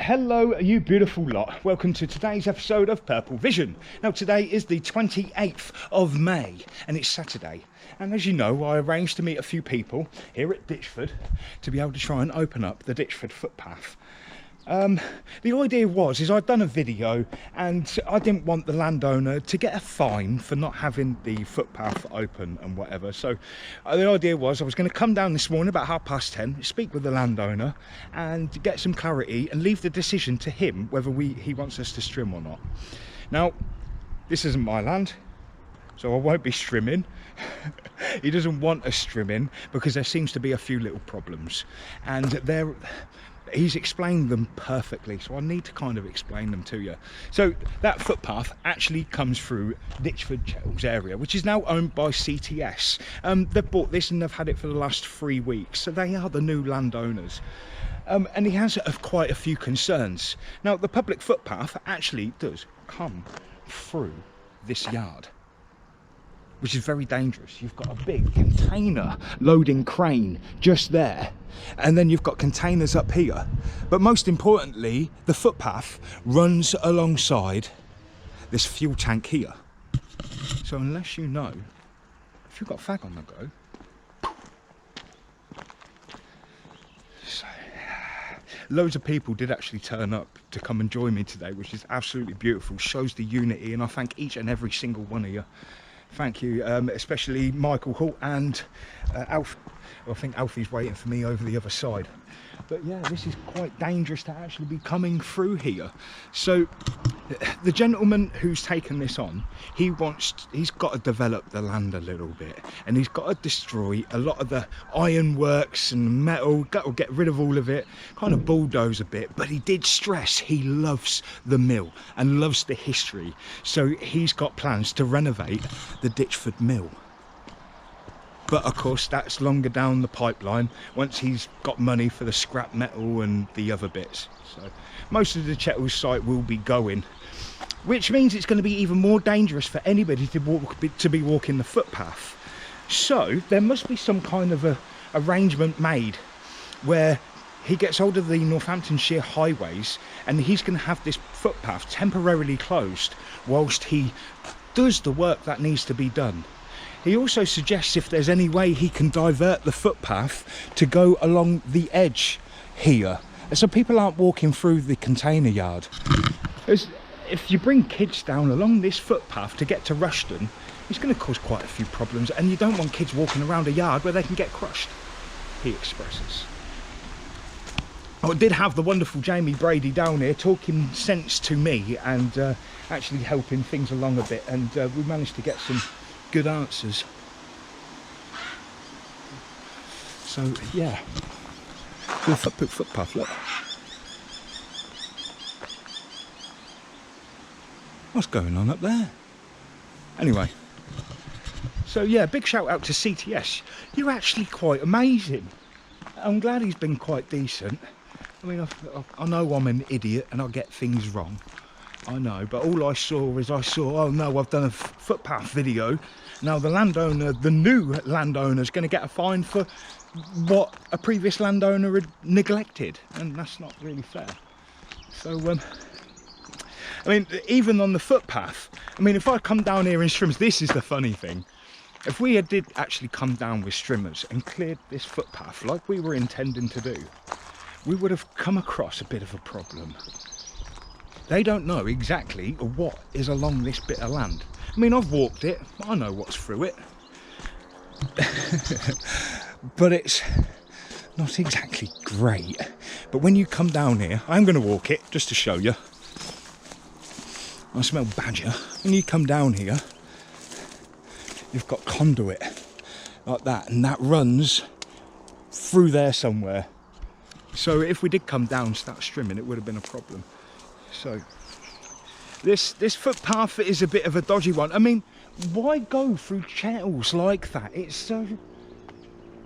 Hello you beautiful lot, welcome to today's episode of Purple Vision. Now today is the 28th of May and it's Saturday, and as you know I arranged to meet a few people here at Ditchford to be able to try and open up the Ditchford Footpath. The idea was I'd done a video and I didn't want the landowner to get a fine for not having the footpath open and whatever. So the idea was I was going to come down this morning about 10:30, speak with the landowner and get some clarity and leave the decision to him whether he wants us to strim or not. Now this isn't my land, so I won't be strimming. He doesn't want us strimming because there seems to be a few little problems, and he's explained them perfectly, so I need to kind of explain them to you. So that footpath actually comes through Ditchford Chettles area, which is now owned by CTS. They've bought this and they've had it for the last 3 weeks, so they are the new landowners. And he has quite a few concerns. Now the public footpath actually does come through this yard, which is very dangerous. You've got a big container loading crane just there, and then you've got containers up here. But most importantly, the footpath runs alongside this fuel tank here. So unless you know, if you've got fag on the go. So, loads of people did actually turn up to come and join me today, which is absolutely beautiful, shows the unity, and I thank each and every single one of you. Thank you, especially Michael Hall and Alf. Well, I think Alfie's waiting for me over the other side. But yeah, this is quite dangerous to actually be coming through here. So the gentleman who's taken this on, he's got to develop the land a little bit, and he's got to destroy a lot of the ironworks and metal, got to get rid of all of it, kind of bulldoze a bit. But he did stress he loves the mill and loves the history, so he's got plans to renovate the Ditchford mill. But of course that's longer down the pipeline once he's got money for the scrap metal and the other bits. So most of the Chettles site will be going, which means it's going to be even more dangerous for anybody to be walking the footpath. So there must be some kind of a arrangement made where he gets hold of the Northamptonshire highways and he's going to have this footpath temporarily closed whilst he does the work that needs to be done. He also suggests if there's any way he can divert the footpath to go along the edge here, so people aren't walking through the container yard. If you bring kids down along this footpath to get to Rushton, it's going to cause quite a few problems, and you don't want kids walking around a yard where they can get crushed, he expresses. I did have the wonderful Jamie Brady down here talking sense to me and actually helping things along a bit, and we managed to get some good answers. So yeah, the footpath, look. What's going on up there? Anyway, so yeah, big shout out to CTS. You're actually quite amazing. I'm glad he's been quite decent. I mean, I know I'm an idiot and I get things wrong, I know, but all I saw, oh no, I've done a footpath video. Now the landowner, the new landowner, is going to get a fine for what a previous landowner had neglected, and that's not really fair. So I mean, even on the footpath, I mean, if I come down here in strimmers, this is the funny thing. If we did actually come down with strimmers and cleared this footpath like we were intending to do, we would have come across a bit of a problem. They don't know exactly what is along this bit of land. I mean, I've walked it, I know what's through it. But it's not exactly great. But when you come down here, I'm going to walk it just to show you. I smell badger. When you come down here, you've got conduit like that, and that runs through there somewhere. So if we did come down and start strimming, it would have been a problem. So this footpath is a bit of a dodgy one. I mean, why go through Chettles like that?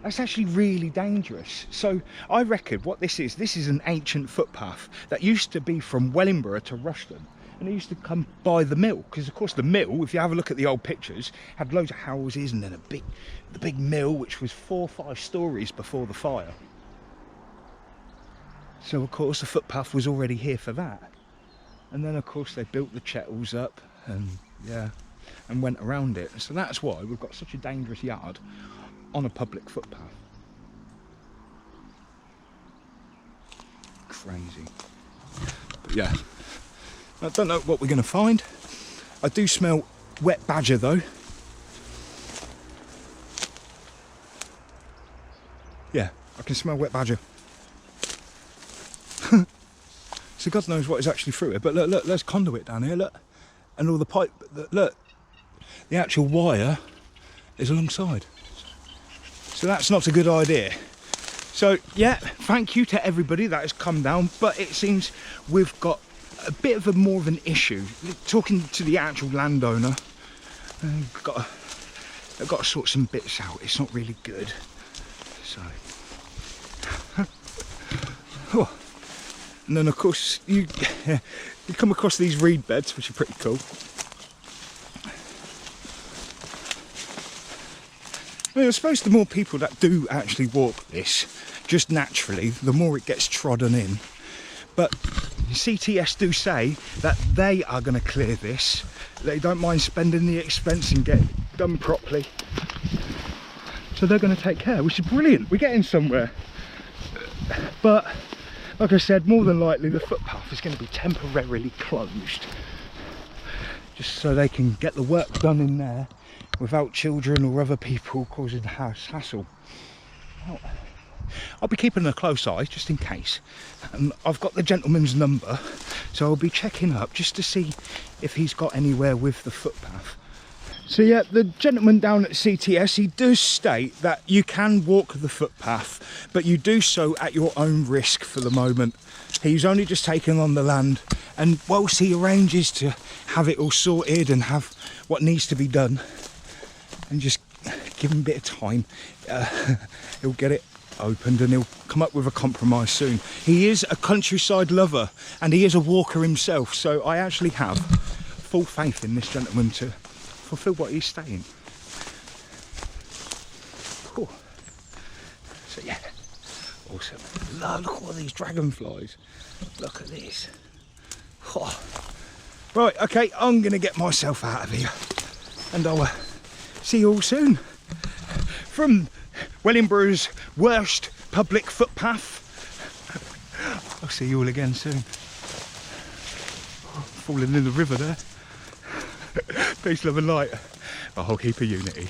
That's actually really dangerous. So I reckon what this is an ancient footpath that used to be from Wellingborough to Rushton, and it used to come by the mill, because of course the mill, if you have a look at the old pictures, had loads of houses and then the big mill, which was 4 or 5 stories before the fire. So of course the footpath was already here for that. And then of course they built the chettles up and yeah, and went around it. So that's why we've got such a dangerous yard on a public footpath. Crazy. But yeah, I don't know what we're going to find. I do smell wet badger though. Yeah, I can smell wet badger. So God knows what is actually through it. But look, look, there's conduit down here, look. And all the pipe, look. The actual wire is alongside. So that's not a good idea. So yeah, thank you to everybody that has come down, but it seems we've got a bit of a more of an issue. Talking to the actual landowner, I've got to sort some bits out. It's not really good. So, oh. And then of course you come across these reed beds, which are pretty cool. I mean, I suppose the more people that do actually walk this, just naturally, the more it gets trodden in. But CTS do say that they are going to clear this. They don't mind spending the expense and get it done properly. So they're going to take care, which is brilliant. We're getting somewhere. But like I said, more than likely the footpath is going to be temporarily closed. Just so they can get the work done in there without children or other people causing hassle. Well, I'll be keeping a close eye just in case. I've got the gentleman's number, so I'll be checking up just to see if he's got anywhere with the footpath. So yeah, the gentleman down at CTS, he does state that you can walk the footpath, but you do so at your own risk for the moment. He's only just taken on the land, and whilst he arranges to have it all sorted and have what needs to be done, and just give him a bit of time, he'll get it opened and he'll come up with a compromise soon. He is a countryside lover and he is a walker himself, so I actually have full faith in this gentleman to fulfill what he's saying. Cool. So yeah, awesome. Look at all these dragonflies. Look at this. Oh. Right, okay, I'm gonna get myself out of here and I'll see you all soon. From Wellingboro's worst public footpath, I'll see you all again soon. Falling in the river there. Peace, love and light. A whole heap of unity.